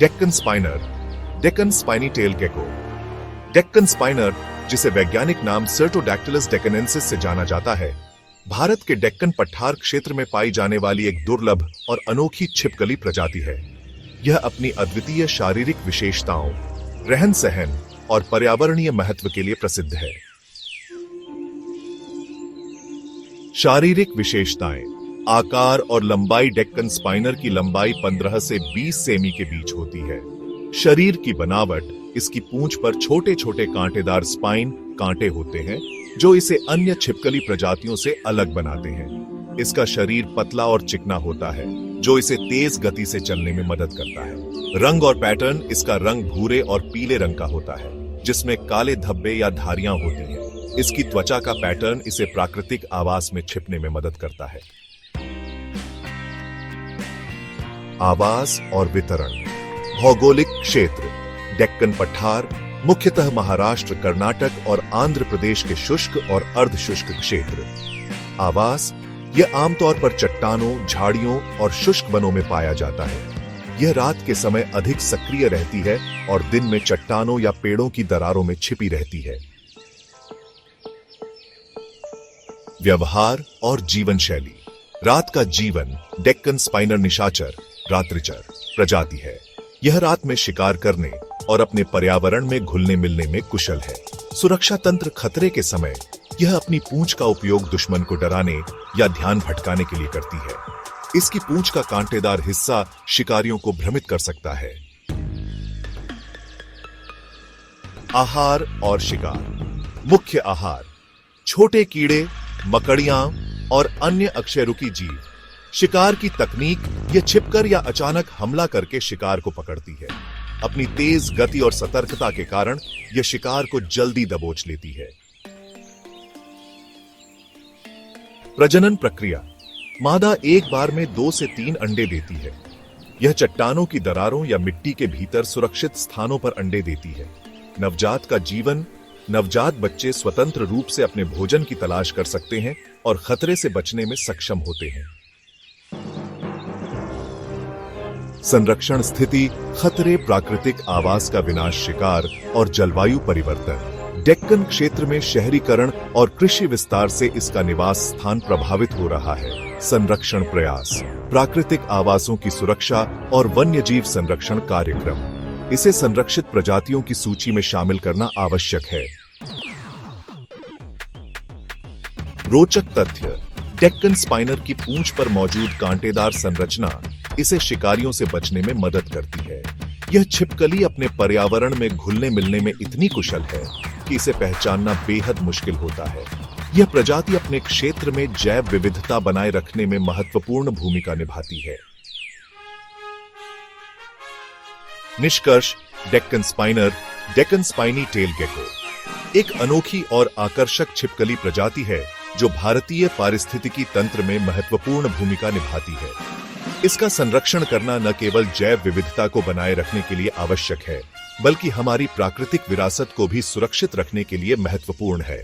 डेक्कन स्पाइनर, Deccan spiny tail gecko. Deccan स्पाइनर, जिसे वैज्ञानिक नाम सर्टोडैक्टिलस डेक्कनेंसिस से जाना जाता है, भारत के डेक्कन पठार क्षेत्र में पाई जाने वाली एक दुर्लभ और अनोखी छिपकली प्रजाति है। यह अपनी अद्वितीय शारीरिक विशेषताओं, रहन सहन और पर्यावरणीय महत्व के लिए प्रसिद्ध है। शारीरिक विशेषताएं। आकार और लंबाई। डेक्कन स्पाइनर की लंबाई 15 से 20 सेमी के बीच होती है। शरीर की बनावट। इसकी पूंछ पर छोटे छोटे कांटेदार स्पाइन कांटे होते हैं जो इसे अन्य छिपकली प्रजातियों से अलग बनाते हैं। इसका शरीर पतला और चिकना होता है जो इसे तेज गति से चलने में मदद करता है। रंग और पैटर्न। इसका रंग भूरे और पीले रंग का होता है जिसमें काले धब्बे या धारियां होती हैं। इसकी त्वचा का पैटर्न इसे प्राकृतिक आवास में छिपने में मदद करता है। आवास और वितरण। भौगोलिक क्षेत्र। डेक्कन पठार मुख्यतः महाराष्ट्र, कर्नाटक और आंध्र प्रदेश के शुष्क और अर्धशुष्क क्षेत्र। आवास। यह आमतौर पर चट्टानों, झाड़ियों और शुष्क वनों में पाया जाता है। यह रात के समय अधिक सक्रिय रहती है और दिन में चट्टानों या पेड़ों की दरारों में छिपी रहती है। व्यवहार और जीवन शैली। रात का जीवन। डेक्कन स्पाइनर निशाचर, रात्रिचर प्रजाति है। यह रात में शिकार करने और अपने पर्यावरण में घुलने मिलने में कुशल है। सुरक्षा तंत्र। खतरे के समय यह अपनी पूंछ का उपयोग दुश्मन को डराने या ध्यान भटकाने के लिए करती है। इसकी पूंछ का कांटेदार हिस्सा शिकारियों को भ्रमित कर सकता है। आहार और शिकार। मुख्य आहार। छोटे कीड़े, मकड़ियां और अन्य अकशेरुकी जीव। शिकार की तकनीक। यह छिपकर या अचानक हमला करके शिकार को पकड़ती है। अपनी तेज गति और सतर्कता के कारण यह शिकार को जल्दी दबोच लेती है। प्रजनन प्रक्रिया। मादा एक बार में 2 से 3 अंडे देती है। यह चट्टानों की दरारों या मिट्टी के भीतर सुरक्षित स्थानों पर अंडे देती है। नवजात का जीवन। नवजात बच्चे स्वतंत्र रूप से अपने भोजन की तलाश कर सकते हैं और खतरे से बचने में सक्षम होते हैं। संरक्षण स्थिति। खतरे, प्राकृतिक आवास का विनाश, शिकार और जलवायु परिवर्तन। डेक्कन क्षेत्र में शहरीकरण और कृषि विस्तार से इसका निवास स्थान प्रभावित हो रहा है। संरक्षण प्रयास। प्राकृतिक आवासों की सुरक्षा और वन्यजीव संरक्षण कार्यक्रम। इसे संरक्षित प्रजातियों की सूची में शामिल करना आवश्यक है। रोचक तथ्य। डेक्कन स्पाइनर की पूंछ पर मौजूद कांटेदार संरचना इसे शिकारियों से बचने में मदद करती है। यह छिपकली अपने पर्यावरण में घुलने मिलने में इतनी कुशल है कि इसे पहचानना बेहद मुश्किल होता है। यह प्रजाति अपने क्षेत्र में जैव विविधता बनाए रखने में महत्वपूर्ण भूमिका निभाती है। निष्कर्ष। डेक्कन स्पाइनर, डेक्कन स्पाइनी टेल गेको एक अनोखी और आकर्षक छिपकली प्रजाति है जो भारतीय पारिस्थितिकी तंत्र में महत्वपूर्ण भूमिका निभाती है। इसका संरक्षण करना न केवल जैव विविधता को बनाए रखने के लिए आवश्यक है, बल्कि हमारी प्राकृतिक विरासत को भी सुरक्षित रखने के लिए महत्वपूर्ण है।